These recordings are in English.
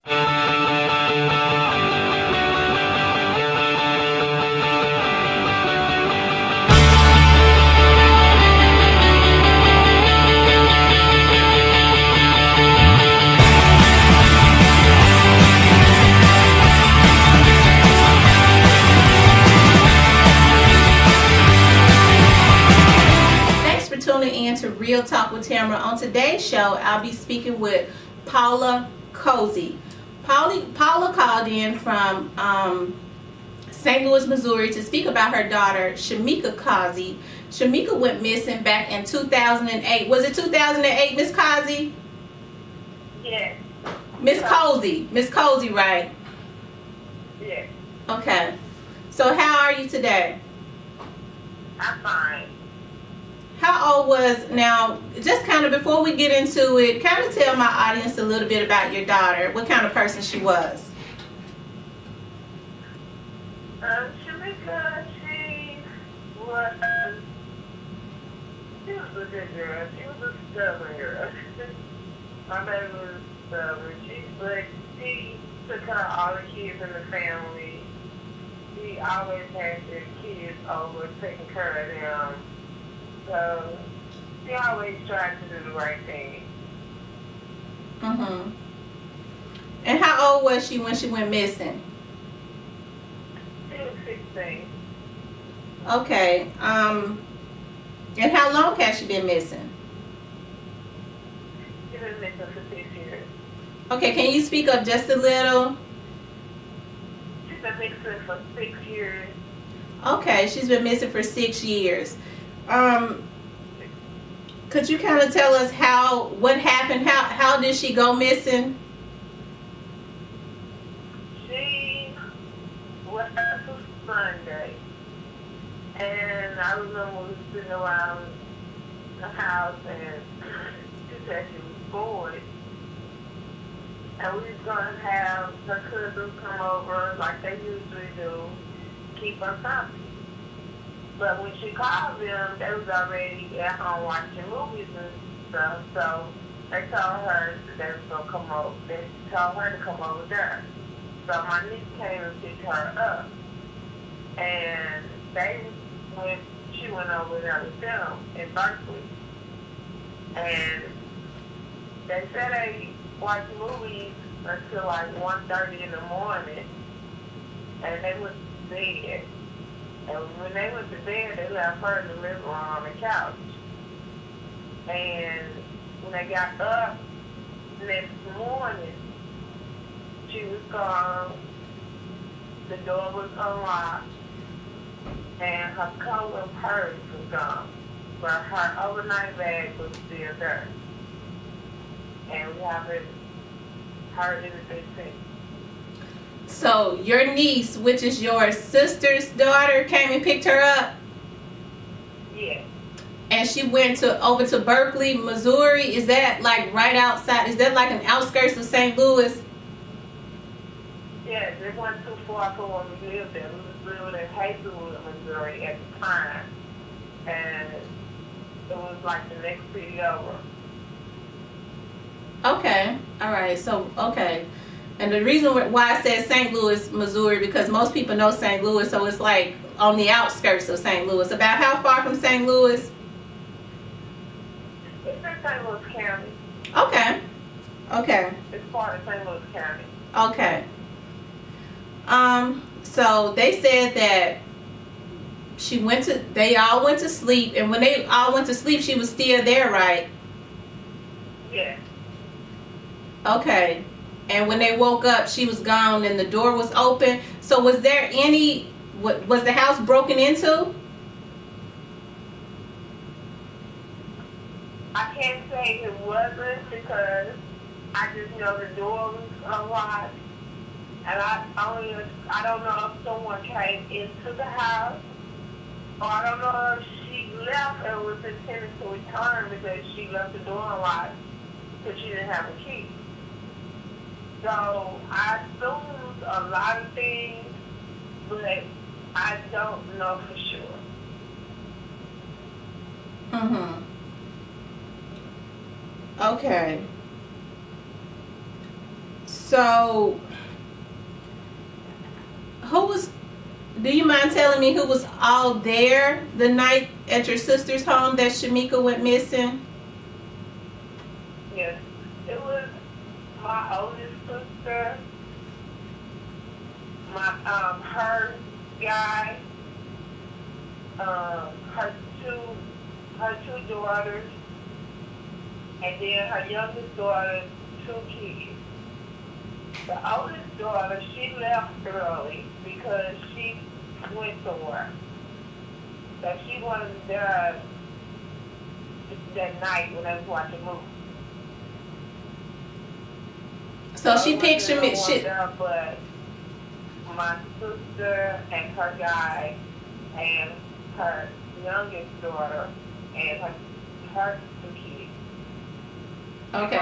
To Real Talk with Tamara. On today's show, I'll be speaking with Paula Cosey. Paula called in from St. Louis, Missouri to speak about her daughter, Shemika Cosey. Shemika went missing back in 2008. Was it 2008, Miss Cosey? Yes. Miss Cosey, right? Yes. Okay. So how are you today? I'm fine. How old was, now, just kind of before we get into it, kind of tell my audience a little bit about your daughter, what kind of person she was. Shemika, she was a good girl. She was a stubborn girl. My baby was stubborn. She took care of all the kids in the family. She always had the kids over, taking care of them. So she always tried to do the right thing. Mm-hmm. And how old was she when she went missing? She was 16. Okay. And how long has she been missing? She's been missing for 6 years. Okay, can you speak up just a little? She's been missing for 6 years. Okay, she's been missing for 6 years. Could you kind of tell us what happened? How did she go missing? She was Sunday, and I remember we were sitting around the house, and she said she was bored, and we was gonna have her cousins come over like they usually do, keep her company. But when she called them, they was already at home watching movies and stuff. So they told her that they was gonna come over. They told her to come over there. So my niece came and picked her up, and she went over there with them in Berkeley, and they said they watched movies until like 1:30 in the morning, and they went to bed. And when they went to bed, they left her in the living room on the couch. And when they got up next morning, she was gone. The door was unlocked. And her color purse was gone. But her overnight bag was still there. And we haven't heard anything since. So your niece, which is your sister's daughter, came and picked her up? Yes. And she went over to Berkeley, Missouri. Is that like right outside? Is that like an outskirts of St. Louis? Yes, it wasn't too far from where we lived there. We was living in Hazelwood, Missouri at the time. And it was like the next city over. Okay. All right. So, okay. And the reason why I said St. Louis, Missouri, because most people know St. Louis, so it's like on the outskirts of St. Louis. About how far from St. Louis? It's in St. Louis County. Okay. Okay. It's part of St. Louis County. Okay. So they said that they all went to sleep, and when they all went to sleep, she was still there, right? Yes. Okay. And when they woke up, she was gone and the door was open. So was there was the house broken into? I can't say it wasn't because I just know the door was unlocked. And I don't know if someone came into the house, or I don't know if she left and was intending to return because she left the door unlocked because she didn't have a key. So I assumed a lot of things, but I don't know for sure. Mm-hmm. Okay. So, who was? Do you mind telling me who was all there the night at your sister's home that Shemika went missing? Yes. It was my oldest sister, her guy, her two daughters, and then her youngest daughter, 2 kids. The oldest daughter, she left early because she went to work. So she wasn't there that night when I was watching movies. So she picked Shemika. But my sister and her guy and her youngest daughter and her 2 kids. Okay.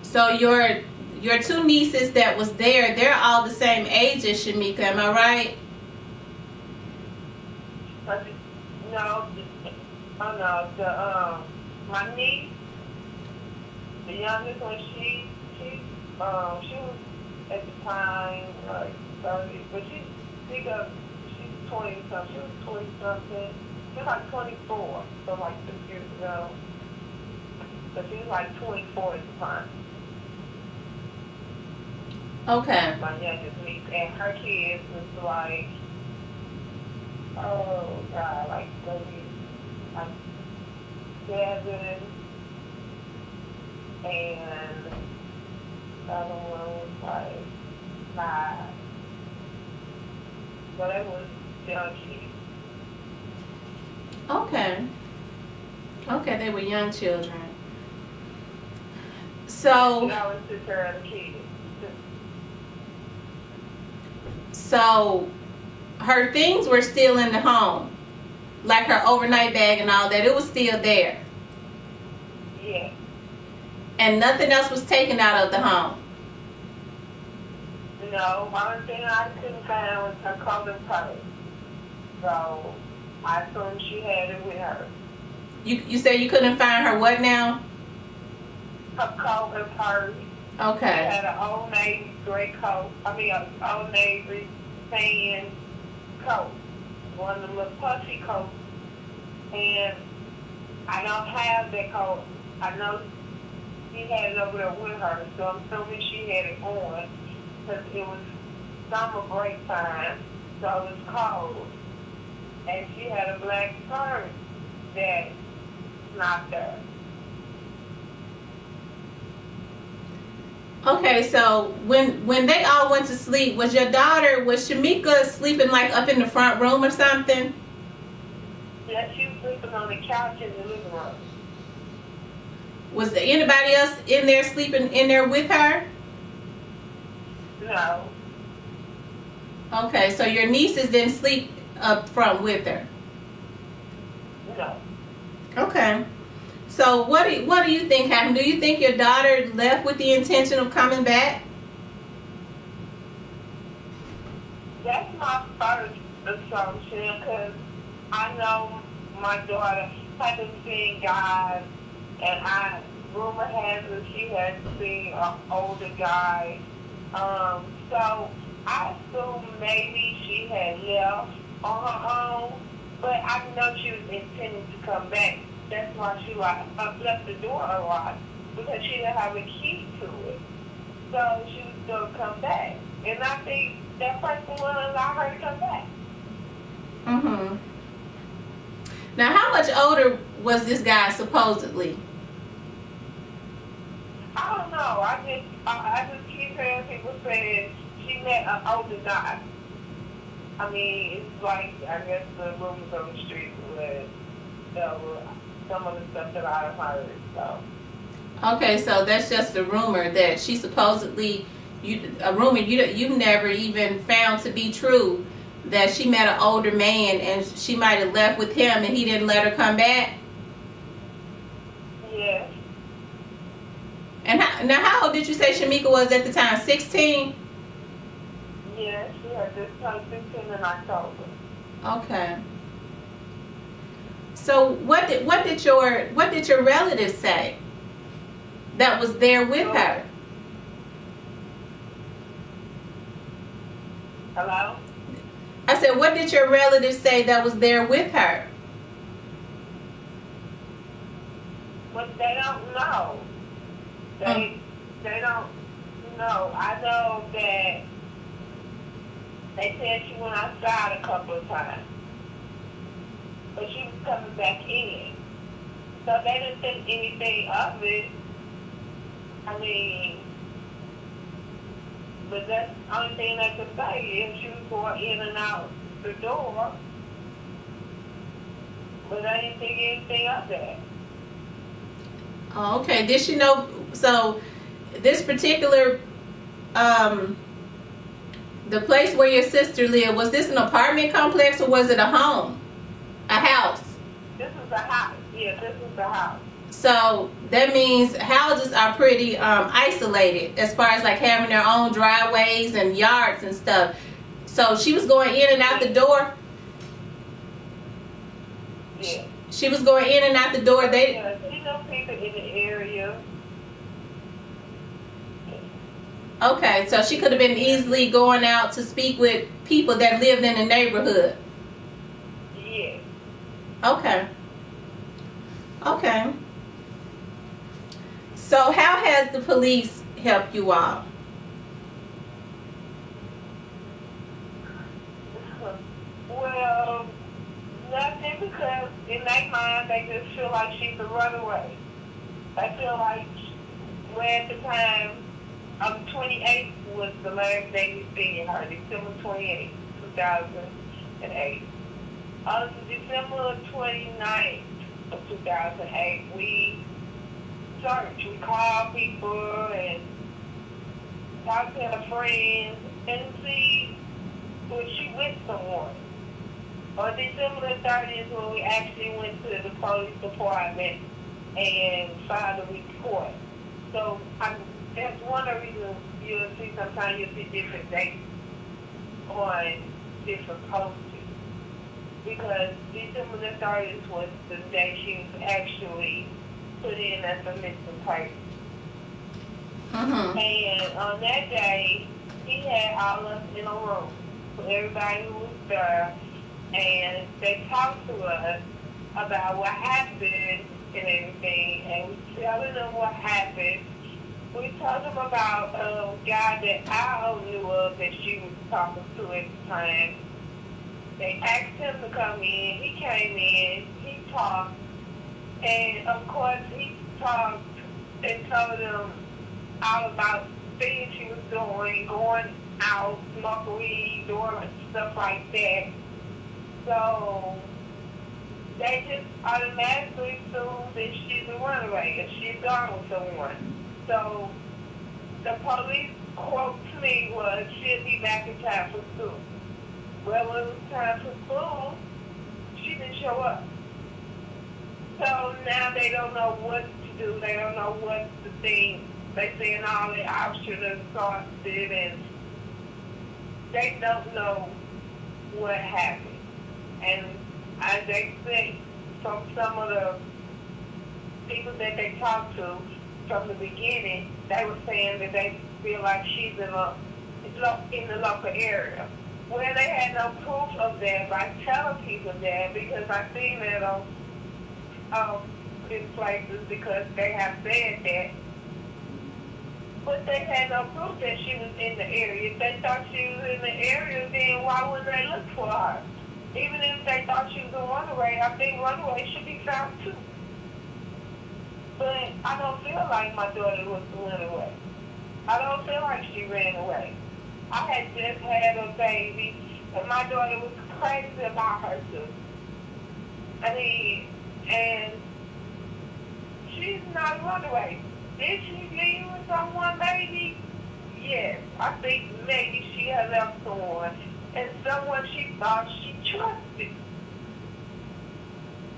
So your 2 nieces that was there, they're all the same age as Shemika, am I right? No, my niece, the youngest one, she was at the time like 30, but she's 20 something. She was 20 something. She was like 24, so like 6 years ago. So she was like 24 at the time. Okay. My youngest niece and her kids was like, oh God, like maybe like 7, and the other one was like 5. So that was young kids. Okay. Okay, they were young children. So. She always took care of the kids. So her things were still in the home, like her overnight bag and all that. It was still there. Yeah. And nothing else was taken out of the home. No, one thing I couldn't find was her clothing purse. So I assumed she had it with her. You said you couldn't find her what now? Her clothing purse. Okay. She had an Old Navy gray coat. An Old Navy tan coat. One of the little puffy coats. And I don't have that coat. I know she had it over there with her, so I'm assuming she had it on. Because it was summer break time, so it was cold. And she had a black skirt that's not there. Okay, so when they all went to sleep, was Shemika sleeping like up in the front room or something? Yeah, she was sleeping on the couch in the living room. Was there anybody else in there sleeping in there with her? No. Okay, so your nieces didn't sleep up front with her? No. Okay. So what do you think happened? Do you think your daughter left with the intention of coming back? That's my first assumption, because I know my daughter hasn't seen guys, and rumor has it she has seen an older guy. So I assume maybe she had left on her own, but I know she was intending to come back. That's why she left the door unlocked, because she didn't have a key to it. So she was going to come back. And I think that person will allow her to come back. Mm-hmm. Now, how much older was this guy supposedly? I don't know. I just keep hearing people saying she met an older guy. I mean, it's like, I guess the rumors on the street with some of the stuff that I've heard. So. Okay, so that's just a rumor that she supposedly, you've never even found to be true, that she met an older man and she might have left with him and he didn't let her come back? Yes. And how old did you say Shemika was at the time? 16? Yes, she had just turned 16 in October. Okay. So what did your relatives say that was there with her? Hello? I said, what did your relatives say that was there with her? But they don't know. They don't know. I know that they said she went outside a couple of times. But she was coming back in. So they didn't think anything of it. I mean, but that's the only thing they could say is she was going in and out the door. But I didn't think anything of that. Oh, okay. Did she know? So, this particular, the place where your sister lived, was this an apartment complex or was it a home? A house? This is a house. Yeah, this is the house. So, that means houses are pretty isolated as far as like having their own driveways and yards and stuff. So, she was going in and out the door? Yeah. She was going in and out the door. Yeah, she knows people in the area. Okay, so she could have been easily going out to speak with people that lived in the neighborhood. Yeah. Okay. Okay. So how has the police helped you all? Well, nothing, because in their mind they just feel like she's a runaway. They feel like when at the time, 28th was the last day we seen her, December 28th, 2008. On December 29th of 2008, we searched. We called people and talked to her friends and see if she with someone. On December the 30th, when we actually went to the police department and filed a report. So that's one of the reasons you'll see sometimes you'll see different dates on different posters. Because December the 30th was the day she was actually put in as a missing person. Mm-hmm. And on that day, he had all of us in a room with everybody who was there, and they talked to us about what happened and everything, and we telling them what happened. We told them about a guy that I knew of that she was talking to at the time. They asked him to come in. He came in. He talked. And, of course, he talked and told them all about things she was doing, going out, smoking weed, doing stuff like that. So they just automatically assume that she's a runaway, that she's gone with someone. So the police quote to me was, she'll be back in time for school. Well, when it was time for school, she didn't show up. So now they don't know what to do. They don't know what to think. They saying all the options are exhausted, and they don't know what happened. And as they say, from some of the people that they talked to from the beginning, they were saying that they feel like she's in the local area. Well, they had no proof of that by telling people that, because I seen that on these places, because they have said that. But they had no proof that she was in the area. If they thought she was in the area, then why wouldn't they look for her? Even if they thought she was a runaway, I think runaway should be found too. But I don't feel like my daughter was a runaway. I don't feel like she ran away. I had just had a baby, and my daughter was crazy about her too. I mean, and she's not a runaway. Did she leave with someone, maybe? Yes. I think maybe she had left someone, and someone she thought she trusted.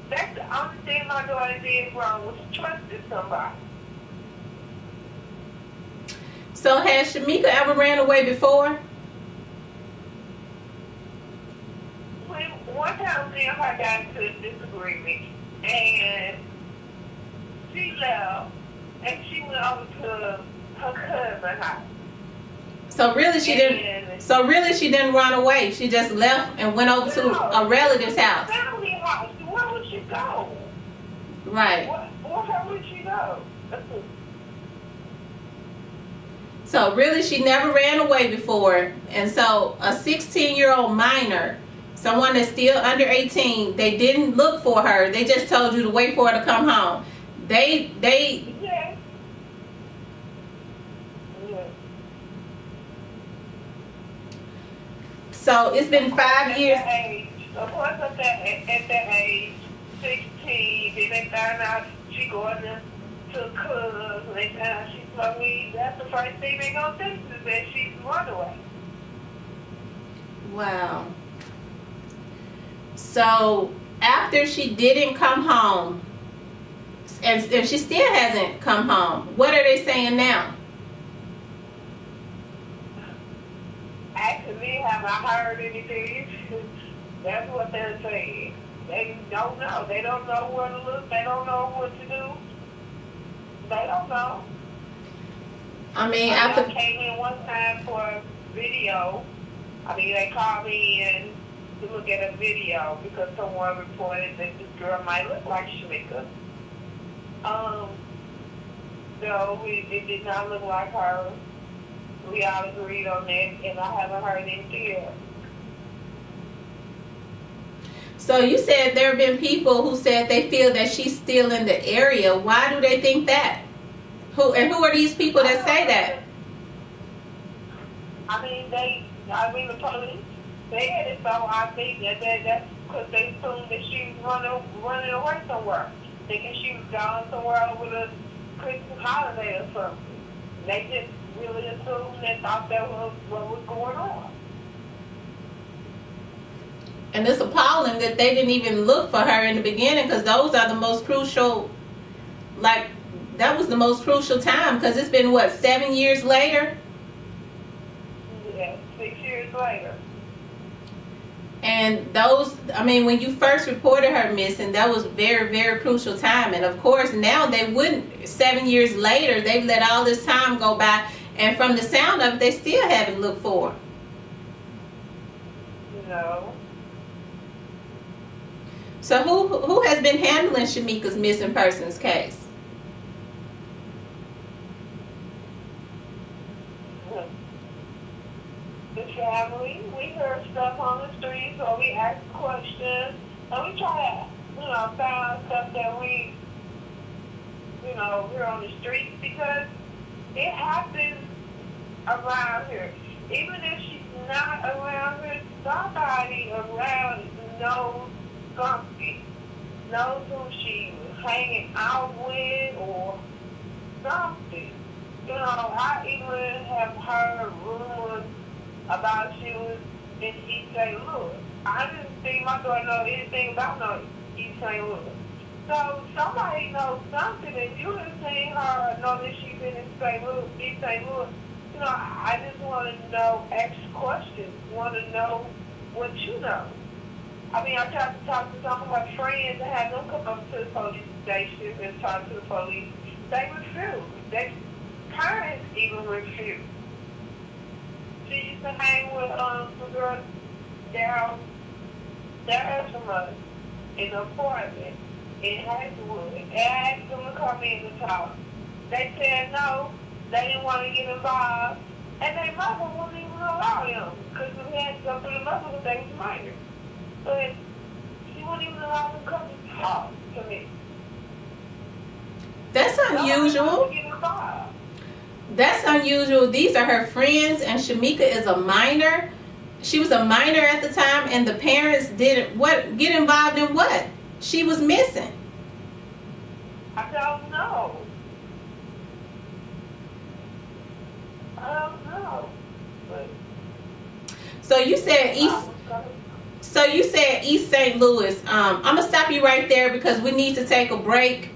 That's the only thing my daughter did wrong, was trusted somebody. So has Shemika ever ran away before? One time me and her got into a disagreement, and she left, and she went over to her cousin's house. So really she didn't. So really she didn't run away. She just left and went over to a relative's house. Family house. Where would she go? Right. Where would she go? So really she never ran away before. And so a 16-year-old minor, someone that's still under 18, they didn't look for her. They just told you to wait for her to come home. They Yes. Yes. So it's been 5 years. Of course, at that age, 16, then they found out she going to clubs, and they found out she smoked weed. That's the first thing they gonna think is that she's run away. Wow. So after she didn't come home, and she still hasn't come home, what are they saying now? Actually, have I heard anything? That's what they're saying. They don't know. They don't know where to look. They don't know what to do. They don't know. I mean, I came in one time for a video. They called me in to look at a video because someone reported that this girl might look like Shemika. No, it did not look like her. We all agreed on that, and I haven't heard anything else. So you said there have been people who said they feel that she's still in the area. Why do they think that? Who are these people that say that? The police said it, so I think that's because they assumed that she was running away somewhere, thinking she was gone somewhere over the Christmas holiday or something. They just really assumed and thought that was what was going on. And it's appalling that they didn't even look for her in the beginning, because those are the most crucial, that was the most crucial time, because it's been, 7 years later? Yeah, 6 years later. And when you first reported her missing, that was very, very crucial time. And of course, now they wouldn't, 7 years later, they've let all this time go by, and from the sound of it, they still haven't looked for her. No. So who has been handling Shemika's missing persons case? The family. We heard stuff on the streets, or we asked questions, and we try to, find stuff that we, we're on the streets, because it happens around here. Even if she's not around here, somebody around knows something, knows who she was hanging out with or something. I even have heard rumors about she was in East St. Louis. I didn't think my daughter know anything about no East St. Louis. So somebody knows something, and you have seen her or know that she's been in East St. Louis. I just want to ask questions, want to know what you know. I tried to talk to some of my friends and have them come up to the police station and talk to the police. They refused. Their parents even refused. She used to hang with some girls down from us in an apartment in Hazelwood, and asked them to come in and talk. They said no, they didn't want to get involved, and their mother wouldn't even allow them, because we had to go through the mother because they was minors. But she wouldn't even allow them to come and talk to me. That's unusual. That's unusual. These are her friends, and Shemika is a minor. She was a minor at the time, and the parents didn't get involved in what? She was missing. I don't know. But so you said East St. Louis. I'm gonna stop you right there because we need to take a break.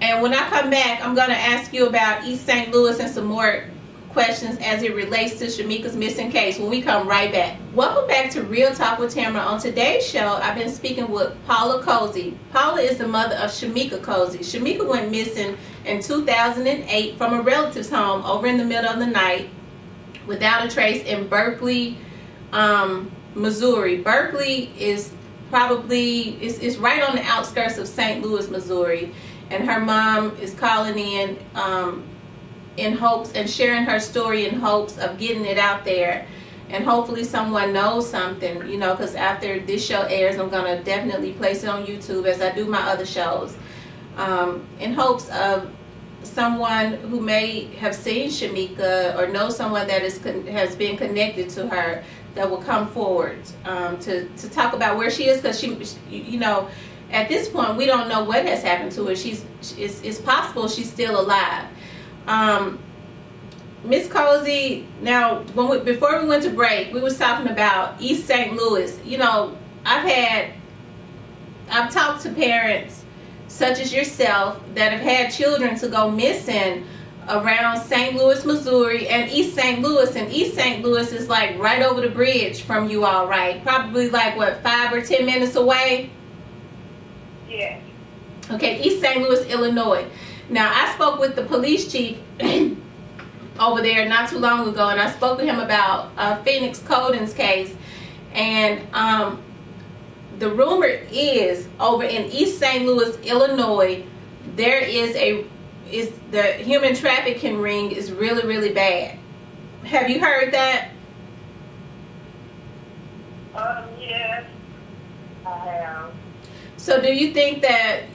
And when I come back, I'm gonna ask you about East St. Louis and some more questions as it relates to Shemika's missing case when we come right back. Welcome back to Real Talk with Tamara. On today's show, I've been speaking with Paula Cosey. Paula is the mother of Shemika Cosey. Shemika went missing in 2008 from a relative's home over in the middle of the night. without a trace in Berkeley, Missouri. Berkeley is probably is right on the outskirts of St. Louis, Missouri, and her mom is calling in hopes and sharing her story in hopes of getting it out there, and hopefully someone knows something, you know, because after this show airs, I'm gonna definitely place it on YouTube as I do my other shows, in hopes of someone who may have seen Shemika or know someone that has been connected to her that will come forward to talk about where she is, because she, you know, at this point we don't know what has happened to her. It's possible she's still alive. Miss Cosey, now before we went to break, we was talking about East St. Louis. You know, I've talked to parents such as yourself that have had children to go missing around St. Louis, Missouri, and East St. Louis. And East St. Louis is like right over the bridge from you all, right? Probably like, what, 5 or 10 minutes away? Yes. Okay, East St. Louis, Illinois. Now, I spoke with the police chief over there not too long ago, and I spoke to him about Phoenix Coden's case. And the rumor is over in East St. Louis, Illinois, there is the human trafficking ring is really, really bad. Have you heard that? Yes, I have. So do you think that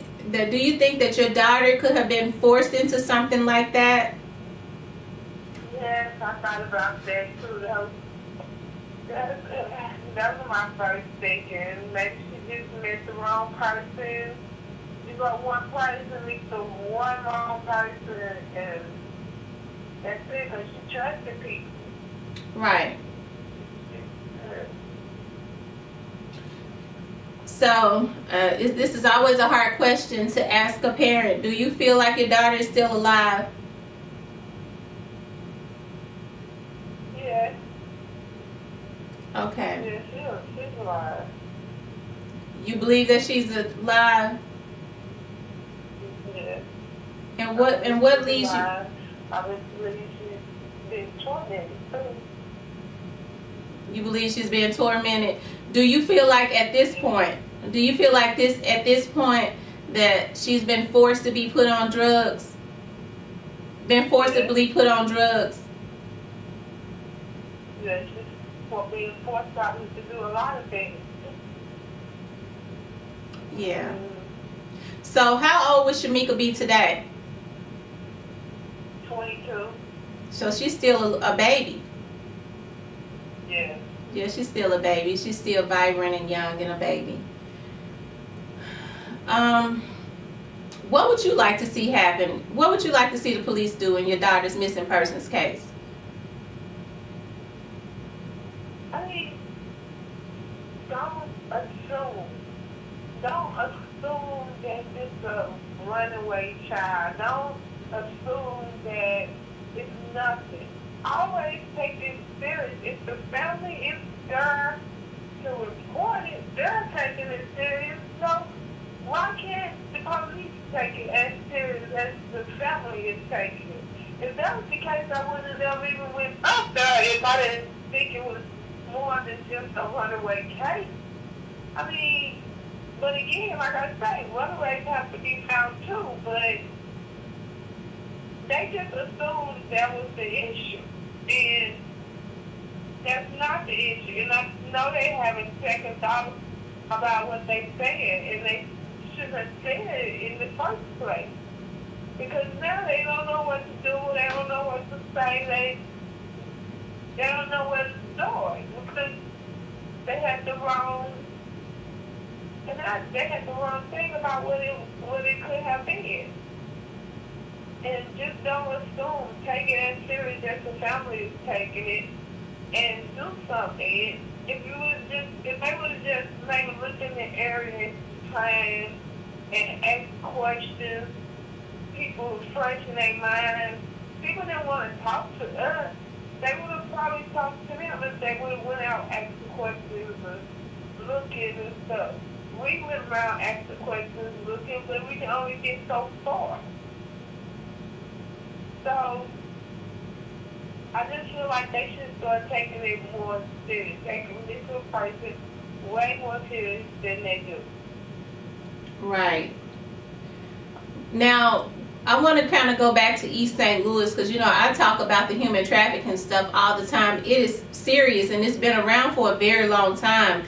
your daughter could have been forced into something like that? Yes, I thought about that too. That was my first thinking. Maybe she just met the wrong person. You go one place and meet the one wrong person, and that's it, because she trusted people. Right. So, this is always a hard question to ask a parent. Do you feel like your daughter is still alive? Yes. Okay. Yes, she's alive. You believe that she's alive? Yes. And what leads you? I believe she's been tormented too. You believe she's being tormented? Do you feel like at this point that she's been forced to be put on drugs? Been forcibly put on drugs? Yes, she's being forced out to do a lot of things. Yeah. So how old would Shemika be today? 22. So she's still a baby. Yeah. Yeah, she's still a baby. She's still vibrant and young and a baby. What would you like to see happen? What would you like to see the police do in your daughter's missing persons case? I mean, don't assume that this is a runaway child. Don't assume that it's nothing. Always take it serious. If the family is there to report it, they're taking it serious. So why can't the police take it as serious as the family is taking it? If that was the case, I wouldn't have never even went up there if I didn't think it was more than just a runaway case. I mean, but again, like I say, runaways have to be found too, but they just assumed that was the issue. And that's not the issue. And I know they haven't second thought about what they said, and they shouldn't have said it in the first place. Because now they don't know what to do, they don't know what to say, they don't know where to start. Because they had the wrong thing about what it could have been. And just don't assume, take it as serious as the family is taking it, and do something. If they would have just maybe looked in the area and and ask questions, people fresh in their minds, people that want to talk to us, they would have probably talked to them if they would have went out asking questions or looking and stuff. We went around asking questions, looking, but we can only get so far. So, I just feel like they should start taking it more serious, taking this person way more serious than they do. Right. Now, I want to kind of go back to East St. Louis because, you know, I talk about the human trafficking stuff all the time. It is serious and it's been around for a very long time.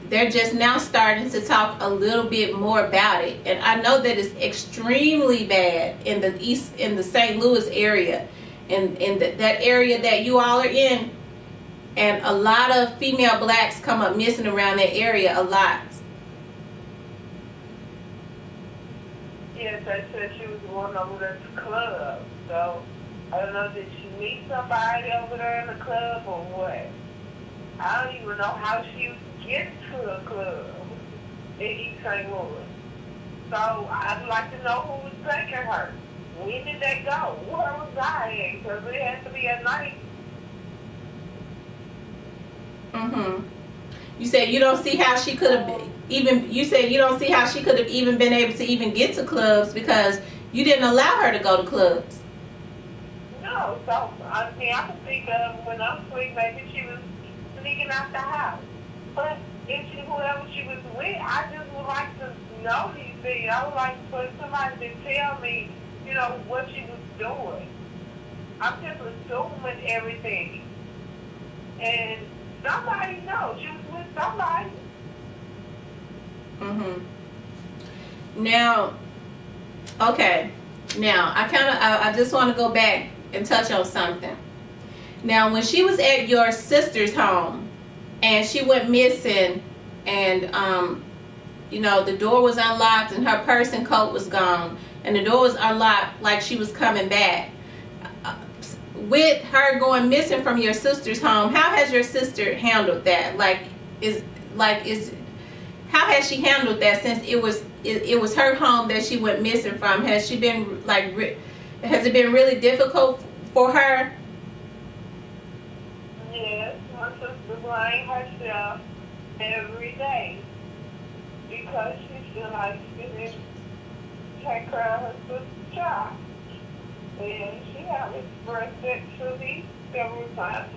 They're just now starting to talk a little bit more about it. And I know that it's extremely bad in the St. Louis area, in that area that you all are in. And a lot of female blacks come up missing around that area a lot. Yes, I said she was going over there to the club. So, I don't know, did she meet somebody over there in the club or what? I don't even know how she was getting to a club in East St. Louis. So, I'd like to know who was taking her. When did they go? Where was I in? Because it has to be at night. You said you don't see how she could have even. You said you don't see how she could have even been able to even get to clubs because you didn't allow her to go to clubs. No, so I mean I can think of when I'm asleep, maybe she was sneaking out the house. But if she, whoever she was with, I just would like to know these things. I would like for somebody to tell me, you know, what she was doing. I'm just assuming everything. And somebody knows. She was with somebody. Now, okay. Now, I just want to go back and touch on something. Now, when she was at your sister's home and she went missing and, you know, the door was unlocked and her purse and coat was gone and the door was unlocked like she was coming back. With her going missing from your sister's home, how has your sister handled that? How has she handled that since it was her home that she went missing from? Has she been has it been really difficult for her? Yes, my sister blames herself every day because she feels like she didn't take care of her sister's child. And she has expressed it to me several times.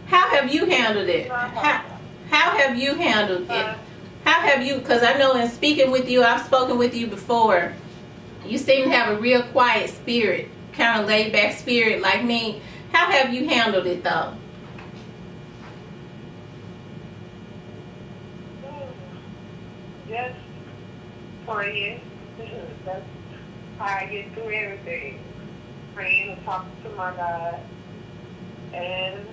How have you handled it? How have you handled it? How have you, because I know in speaking with you, I've spoken with you before, you seem to have a real quiet spirit, kind of laid back spirit like me. How have you handled it though? Just praying. That's how I get through everything. Praying and talking to my God. And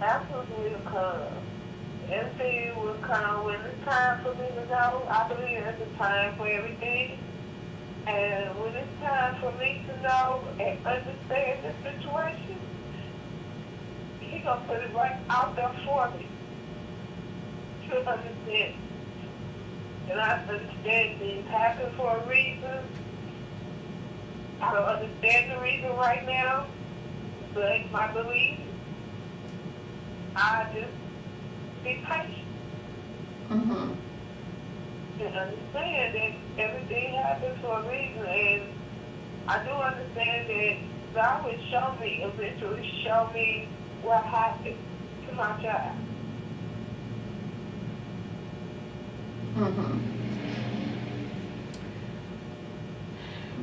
absolutely will come. Everything will come when it's time for me to go. I believe there's a time for everything. And when it's time for me to know and understand the situation, He's going to put it right out there for me to understand. And I understand things happen for a reason. I don't understand the reason right now, but my belief, I just be patient. And understand that everything happens for a reason. And I do understand that God will show me, eventually show me what happened to my child.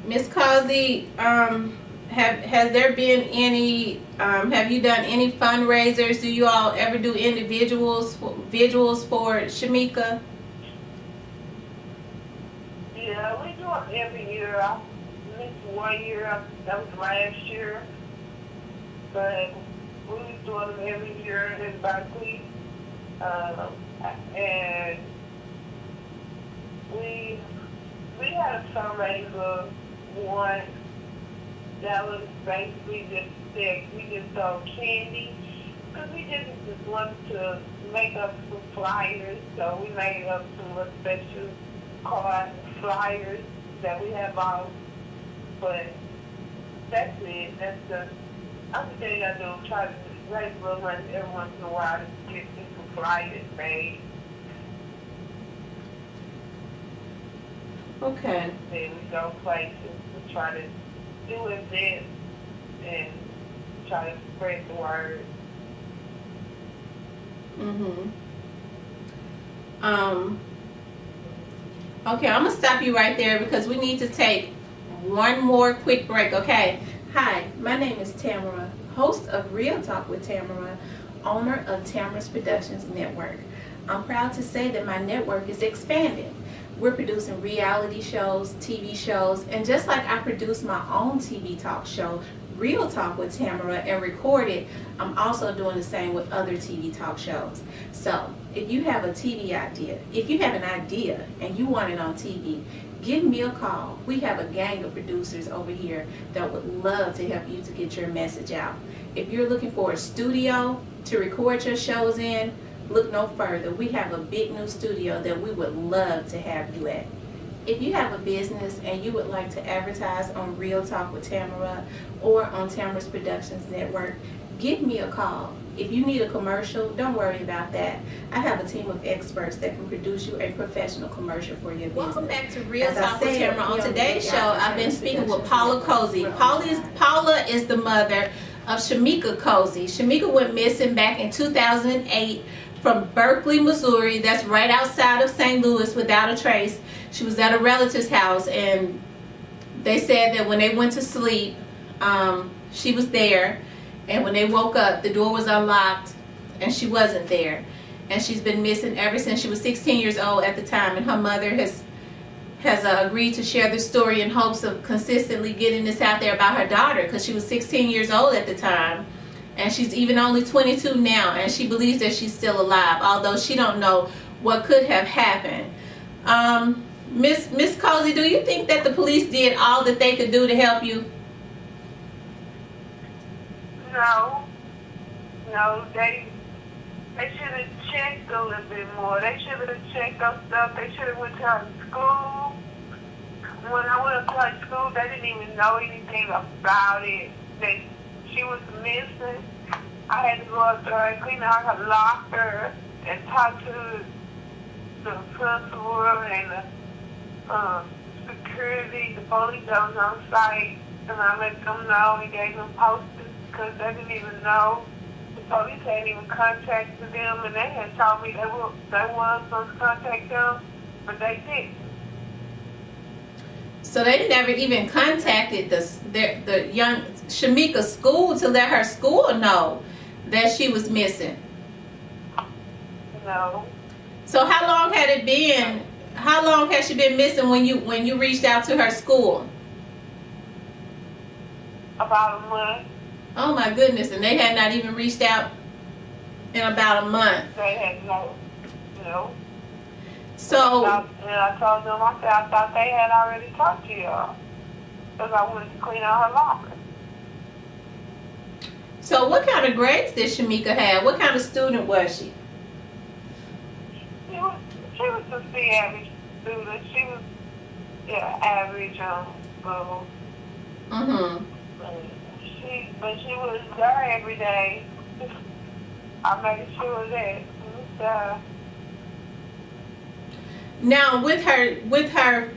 Miss Cosey, has there been any? Have you done any fundraisers? Do you all ever do vigils for Shemika? Yeah, we do it every year. At least 1 year, that was last year. But we was doing them every year in Berkeley. And we had a fundraiser one that was basically just that we just sold candy because we just wanted to make up some flyers. So we made up some little special card flyers that we have out. But that's it. That's the other thing I do. Try to regular money every once in a while to get some flyers made. Okay. Then we go places. We try to do events and try to spread the word. Okay, I'm gonna stop you right there because we need to take one more quick break, okay? Hi, my name is Tamara, host of Real Talk with Tamara, owner of Tamara's Productions Network. I'm proud to say that my network is expanding. We're producing reality shows, TV shows, and just like I produce my own TV talk show, Real Talk with Tamara, and record it, I'm also doing the same with other TV talk shows. So, if you have a TV idea, if you have an idea and you want it on TV, give me a call. We have a gang of producers over here that would love to help you to get your message out. If you're looking for a studio to record your shows in, look no further. We have a big new studio that we would love to have you at. If you have a business and you would like to advertise on Real Talk with Tamara or on Tamara's Productions Network, give me a call. If you need a commercial, don't worry about that. I have a team of experts that can produce you a professional commercial for your business. Welcome back to Real Talk with Tamara. On today's show, I've been speaking with Paula Cosey. Paula is the mother of Shemika Cosey. Shemika went missing back in 2008 from Berkeley, Missouri. That's right outside of St. Louis, without a trace. She was at a relative's house, and they said that when they went to sleep, she was there, and when they woke up, the door was unlocked, and she wasn't there. And she's been missing ever since. She was 16 years old at the time, and her mother has agreed to share the story in hopes of consistently getting this out there about her daughter, because she was 16 years old at the time. And she's even only 22 now, and she believes that she's still alive, although she don't know what could have happened. Miss Cosey, do you think that the police did all that they could do to help you? No, they should have checked a little bit more. They should have checked up stuff. They should have went to her school. When I went to her school, they didn't even know anything about it. She was missing. I had to go up there and clean out her locker and talk to the principal and the security, the police that was on site, and I let them know and gave them posters because they didn't even know. The police hadn't even contacted them, and they had told me they were supposed to contact them, but they didn't. So they never even contacted the young Shemika's school to let her school know that she was missing. No. So how long had it been? How long has she been missing when you reached out to her school? About a month. Oh my goodness! And they had not even reached out in about a month. They had no. So. And I told them, I thought they had already talked to y'all because I wanted to clean out her locker. So what kind of grades did Shemika have? What kind of student was she? She was a C average student. She was average school. But she was there every day. I made sure that she was there. Now with her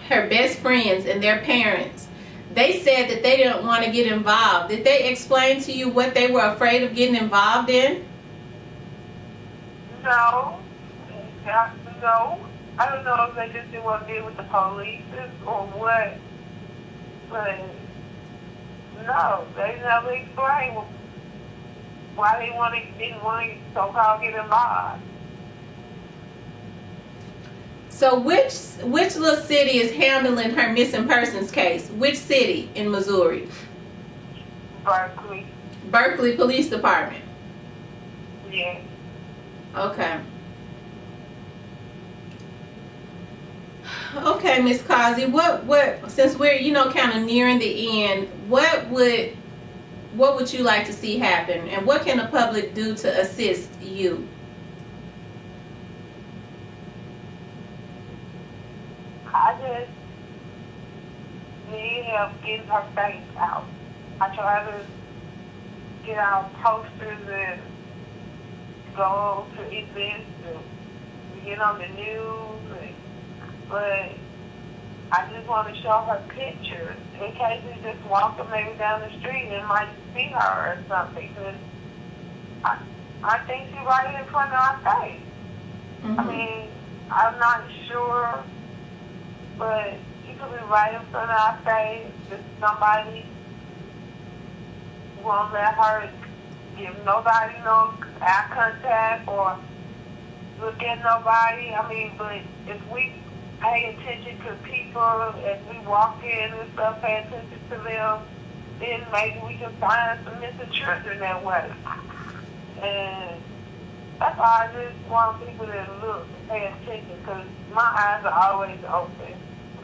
best friends and their parents, they said that they didn't want to get involved. Did they explain to you what they were afraid of getting involved in? No. No. I don't know if they just didn't want to deal with the police or what. But no, they never explained why they didn't want to so-called get involved. So which little city is handling her missing persons case? Which city in Missouri? Berkeley. Berkeley Police Department. Yeah. Okay. Okay, Miss Cosey, what since we're kind of nearing the end, what would you like to see happen, and what can the public do to assist you? I just need help getting her face out. I try to get out posters and go to events and get on the news. But I just want to show her pictures in case we just walking maybe down the street and might see her or something. Because I think she's right in front of our face. Mm-hmm. I mean, I'm not sure, but she could be right in front of our face. If somebody won't let her give nobody no eye contact or look at nobody. I mean, but if we pay attention to people as we walk in and stuff, pay attention to them, then maybe we can find some missing children that way. And that's why I just want people to look, pay attention, because my eyes are always open,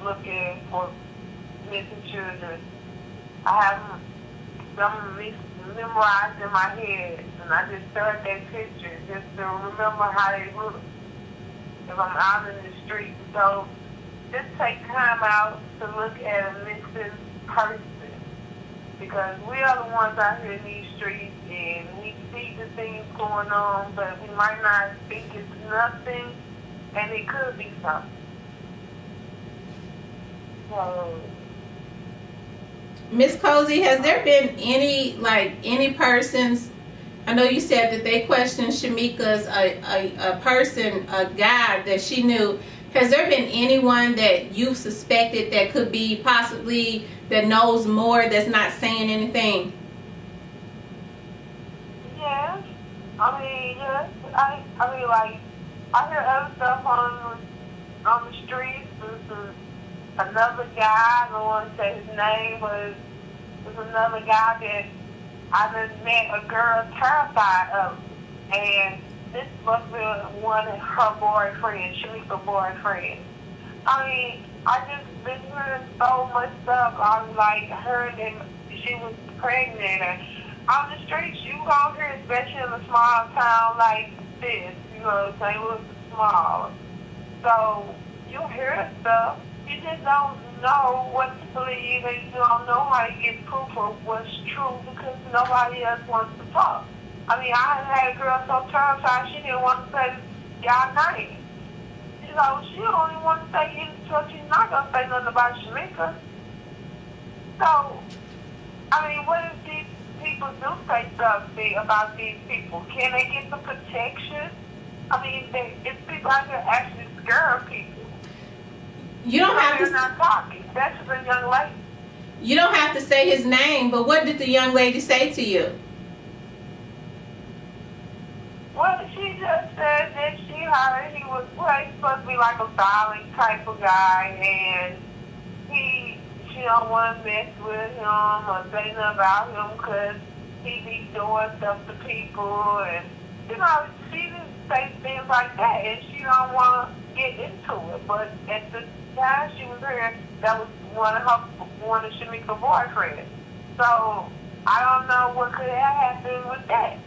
looking for missing children. I have them memorized in my head, and I just stare at their pictures just to remember how they look if I'm out in the street. So just take time out to look at a missing person, because we are the ones out here in these streets, and we see the things going on, but we might not think it's nothing, and it could be something. So, Miss Cosey, has there been any persons? I know you said that they questioned Shemika's a person, a guy that she knew. Has there been anyone that you've suspected that could be possibly that knows more that's not saying anything? yes. I mean, yes. I mean, like, I hear other stuff on the streets. There's another guy, I don't want to say his name, but there's another guy that I just met a girl terrified of. And this must be one of her boyfriends, Shemika's boyfriend. I mean, I just been hearing so much stuff. I was like, heard that she was pregnant. And on the streets, you go here, especially in a small town like this, you know, St. Louis is small. So you hear stuff. You just don't know what to believe, and you don't know how to get proof of what's true because nobody else wants to talk. I mean, I had a girl so terrified she didn't want to say y'all name. She's like, well, she only wants to say you, so she's not going to say nothing about Shemika. So, I mean, what if these people do say something about these people? Can they get some protection? I mean, it's people out there actually scare people. You don't have They're to. not talking. That's just a young lady. You don't have to say his name, but what did the young lady say to you? Well, she just said that she heard he was, well, he's supposed to be like a violent type of guy, and she don't want to mess with him or say nothing about him because he be doing stuff to people, and, you know, she just say things like that, and she don't want to get into it. But at the time she was here, that was one of Shemika's boyfriends. So I don't know what could have happened with that.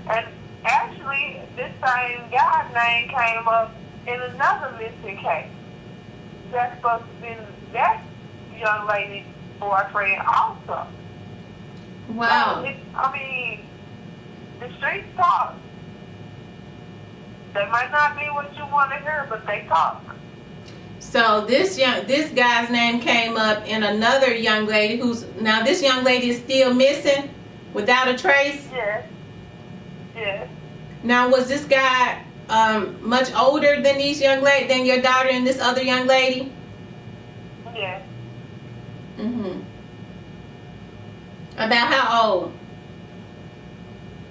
And actually, this same guy's name came up in another missing case. That's supposed to be that young lady's boyfriend also. Wow. So I mean, the streets talk. They might not be what you want to hear, but they talk. So this guy's name came up in another young lady now this young lady is still missing without a trace? Yes. Yes. Now was this guy much older than than your daughter and this other young lady? Yes. Mhm. About how old?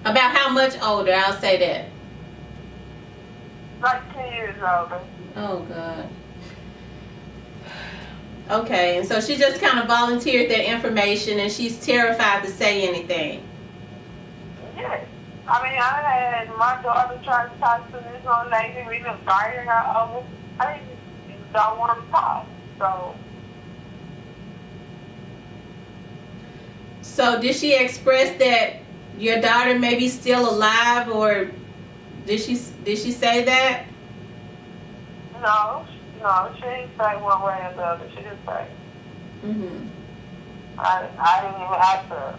About how much older? I'll say that. Like 10 years older. Oh God. Okay, and so she just kind of volunteered that information, and she's terrified to say anything. Yes. I mean, I had my daughter try to talk to this old lady. We been fighting her over. I just don't want to talk. So did she express that your daughter may be still alive, or did she say that? No, she didn't say one way or the other. She didn't say. Mhm. I didn't even ask her.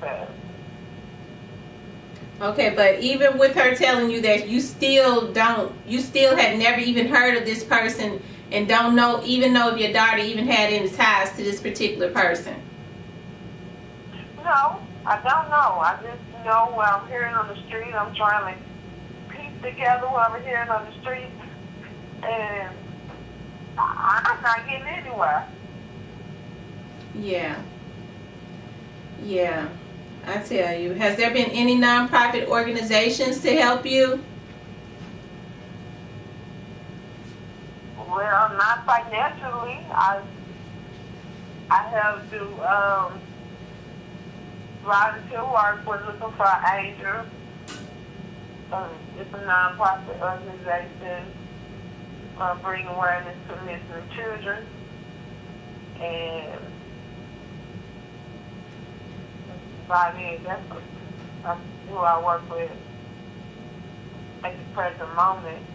fast. Okay, but even with her telling you that you still had never even heard of this person and don't know if your daughter even had any ties to this particular person. No, I don't know. I just know what I'm hearing on the street. I'm trying to piece together what I'm hearing on the street, and I'm not getting anywhere. Yeah, I tell you. Has there been any nonprofit organizations to help you? Well, not financially. I have to volunteer work. We're looking for Angel. It's a nonprofit organization bringing awareness to missing children, and that's who I work with at the present moment.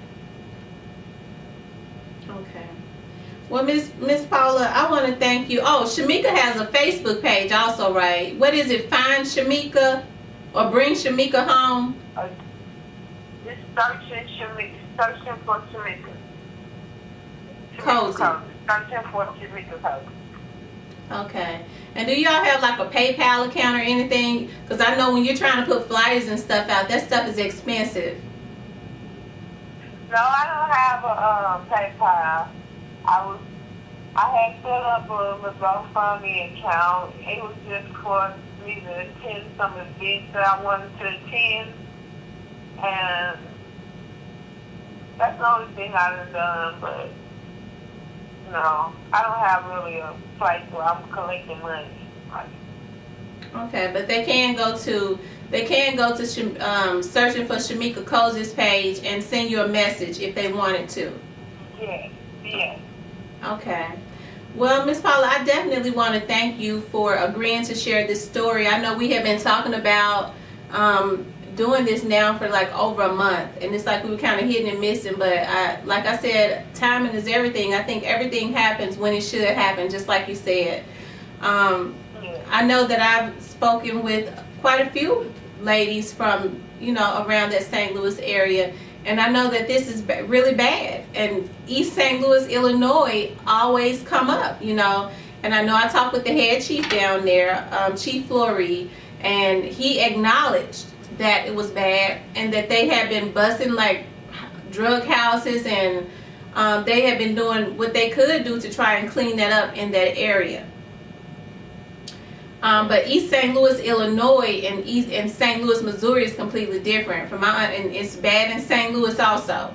Okay. Well, Miss Paula, I want to thank you. Oh, Shemika has a Facebook page also, right? What is it? Find Shemika or Bring Shemika Home? Just searching for Shemika. Cosey. Searching for Shemika Cosey. Okay. And do y'all have like a PayPal account or anything? Because I know when you're trying to put flyers and stuff out, that stuff is expensive. No, I don't have a PayPal. I had set up a GoFundMe account. It was just for me to attend some events that I wanted to attend, and that's the only thing I've done. But no, I don't have really a place where I'm collecting money. Okay, but they can go to searching for Shemika Cosey's page and send you a message if they wanted to. Yes. Okay. Well, Miss Paula, I definitely want to thank you for agreeing to share this story. I know we have been talking about doing this now for like over a month, and it's like we were kind of hitting and missing, but like I said, timing is everything. I think everything happens when it should happen, just like you said. I know that I've spoken with quite a few ladies from, around that St. Louis area, and I know that this is really bad, and East St. Louis, Illinois always come up, and I know I talked with the head chief down there, Chief Flory, and he acknowledged that it was bad and that they had been busting like drug houses, and they had been doing what they could do to try and clean that up in that area. But East St. Louis, Illinois, and St. Louis, Missouri is completely different. And it's bad in St. Louis also.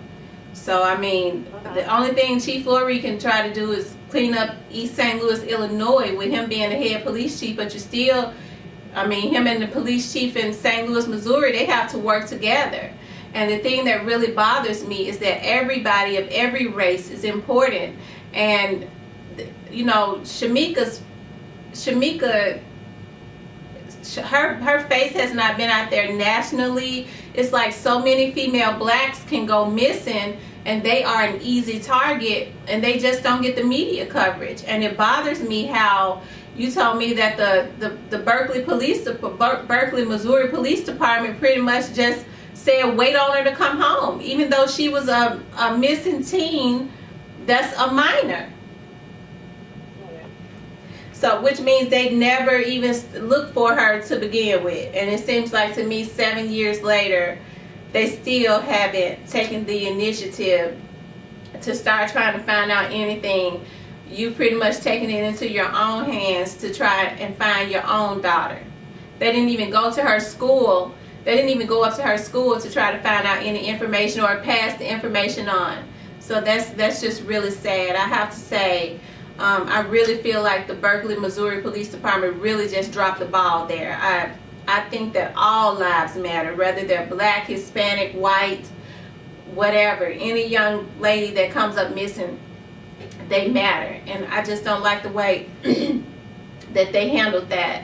So I mean, the only thing Chief Flory can try to do is clean up East St. Louis, Illinois, with him being the head police chief. But him and the police chief in St. Louis, Missouri, they have to work together. And the thing that really bothers me is that everybody of every race is important. And Shemika, her face has not been out there nationally. It's like so many female blacks can go missing, and they are an easy target, and they just don't get the media coverage. And it bothers me how you told me that the Berkeley, Missouri Police Department pretty much just said wait on her to come home, even though she was a missing teen that's a minor. So, which means they never even looked for her to begin with. And it seems like to me 7 years later, they still haven't taken the initiative to start trying to find out anything. You've pretty much taken it into your own hands to try and find your own daughter. They didn't even go to her school. They didn't even go up to her school to try to find out any information or pass the information on. So that's just really sad. I have to say, I really feel like the Berkeley, Missouri Police Department really just dropped the ball there. I think that all lives matter, whether they're black, Hispanic, white, whatever. Any young lady that comes up missing, they matter. And I just don't like the way that they handled that.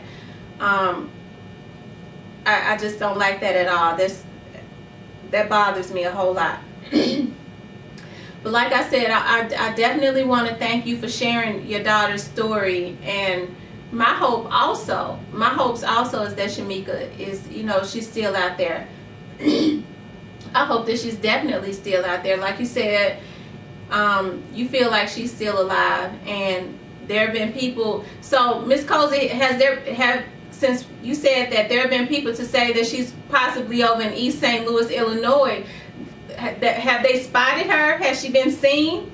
I just don't like that at all. That bothers me a whole lot. But like I said, I definitely want to thank you for sharing your daughter's story. And my hopes also is that Shemika is, she's still out there. I hope that she's definitely still out there. Like you said, you feel like she's still alive, and there have been people. So, Miss Cosey, since you said that there have been people to say that she's possibly over in East St. Louis, Illinois, have they spotted her? Has she been seen?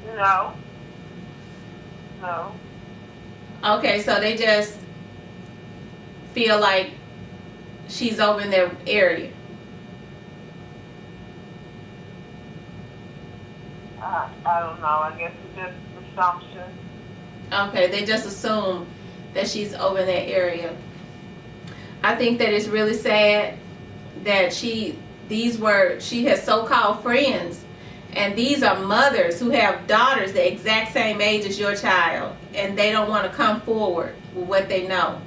No. No. Okay, so they just feel like she's over in their area. I don't know. I guess it's just assumption. Okay, they just assume that she's over in that area. I think that it's really sad that she has so-called friends, and these are mothers who have daughters the exact same age as your child, and they don't want to come forward with what they know.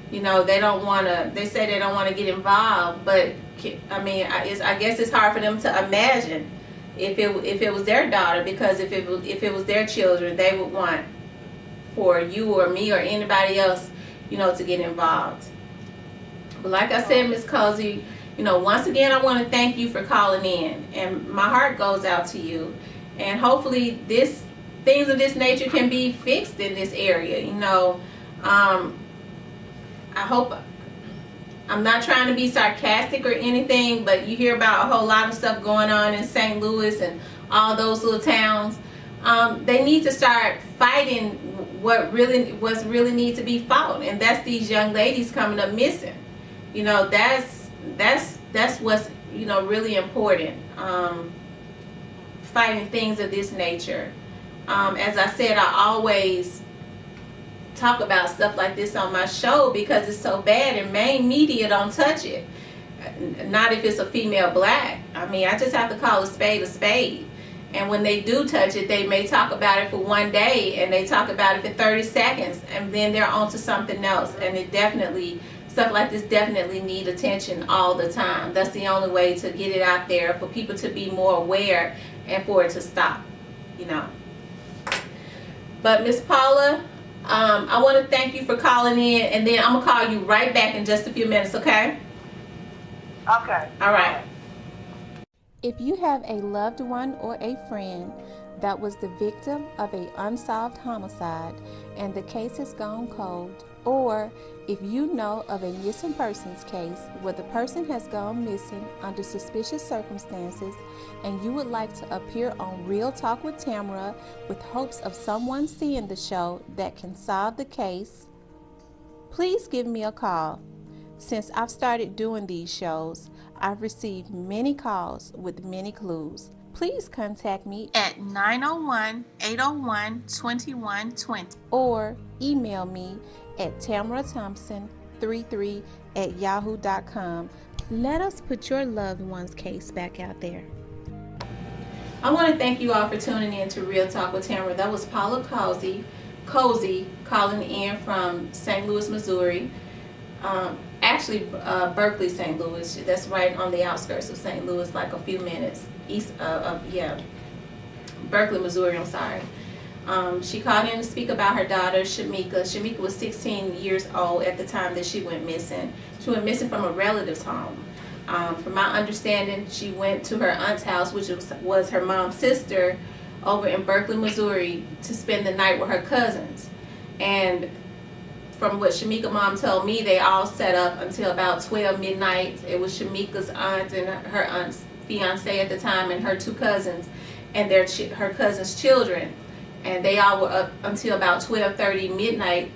They don't want to. They say they don't want to get involved, but I mean, I guess it's hard for them to imagine if it was their daughter, because if it was their children, they would want for you or me or anybody else, to get involved. But like I said, Miss Cosey, once again, I want to thank you for calling in, and my heart goes out to you. And hopefully, things of this nature can be fixed in this area. I hope. I'm not trying to be sarcastic or anything, but you hear about a whole lot of stuff going on in St. Louis and all those little towns. They need to start fighting what's really need to be fought, and that's these young ladies coming up missing. That's what's really important. Fighting things of this nature. As I said, I always talk about stuff like this on my show because it's so bad, and main media don't touch it. Not if it's a female black. I mean, I just have to call a spade. And when they do touch it, they may talk about it for one day, and they talk about it for 30 seconds, and then they're on to something else. And stuff like this definitely need attention all the time. That's the only way to get it out there, for people to be more aware and for it to stop, But Miss Paula, I want to thank you for calling in, and then I'm going to call you right back in just a few minutes, okay? Okay. All right. If you have a loved one or a friend that was the victim of an unsolved homicide and the case has gone cold, or if you know of a missing persons case where the person has gone missing under suspicious circumstances and you would like to appear on Real Talk with Tamara with hopes of someone seeing the show that can solve the case, please give me a call. Since I've started doing these shows, I've received many calls with many clues. Please contact me at 901-801-2120 or email me at tamarathompson33@yahoo.com. Let us put your loved one's case back out there. I want to thank you all for tuning in to Real Talk with Tamara. That was Paula Cosey calling in from St. Louis, Missouri. Berkeley, St. Louis. That's right on the outskirts of St. Louis, like a few minutes east Berkeley, Missouri. I'm sorry. She called in to speak about her daughter, Shemika. Shemika was 16 years old at the time that she went missing. She went missing from a relative's home. From my understanding, she went to her aunt's house, which was her mom's sister, over in Berkeley, Missouri, to spend the night with her cousins. And from what Shemika's mom told me, they all set up until about 12 midnight. It was Shemika's aunt and her aunt's fiance at the time, and her two cousins and her cousins' children. And they all were up until about 12:30 midnight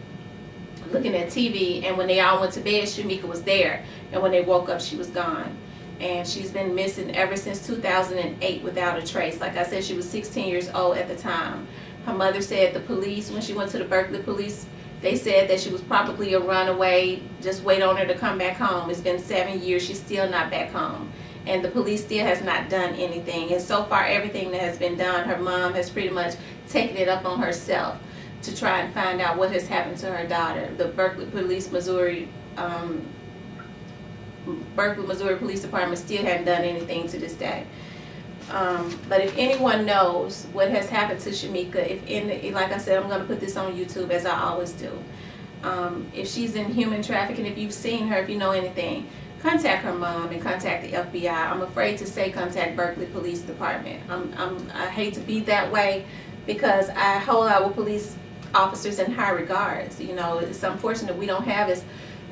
looking at TV. And when they all went to bed, Shemika was there. And when they woke up, she was gone. And she's been missing ever since 2008 without a trace. Like I said, she was 16 years old at the time. Her mother said the police, when she went to the Berkeley police, they said that she was probably a runaway. Just wait on her to come back home. It's been 7 years. She's still not back home. And the police still has not done anything. And so far, everything that has been done, her mom has pretty much taken it up on herself to try and find out what has happened to her daughter. The Berkeley Missouri Police Department still haven't done anything to this day. But if anyone knows what has happened to Shemika, like I said, I'm going to put this on YouTube as I always do. If she's in human trafficking, if you've seen her, if you know anything, contact her mom and contact the FBI. I'm afraid to say contact Berkeley Police Department. I hate to be that way because I hold our police officers in high regards. You know, it's unfortunate we don't have as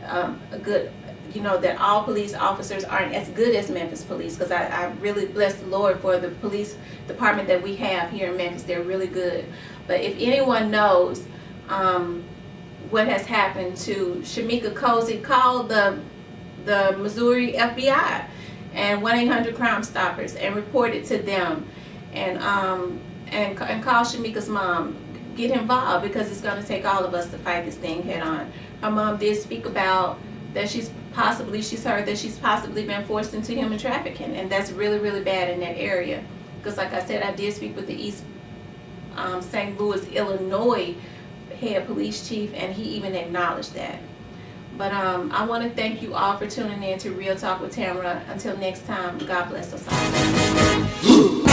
a good, you know, that all police officers aren't as good as Memphis Police, because I really bless the Lord for the police department that we have here in Memphis. They're really good. But if anyone knows what has happened to Shemika Cosey, call the Missouri FBI and 1-800-Crime Stoppers and report it to them, and call Shemika's mom. Get involved, because it's going to take all of us to fight this thing head on. Her mom did speak about that she's heard that she's possibly been forced into human trafficking, and that's really, really bad in that area. Because like I said, I did speak with the East St. Louis, Illinois head police chief, and he even acknowledged that. But I want to thank you all for tuning in to Real Talk with Tamara. Until next time, God bless us all.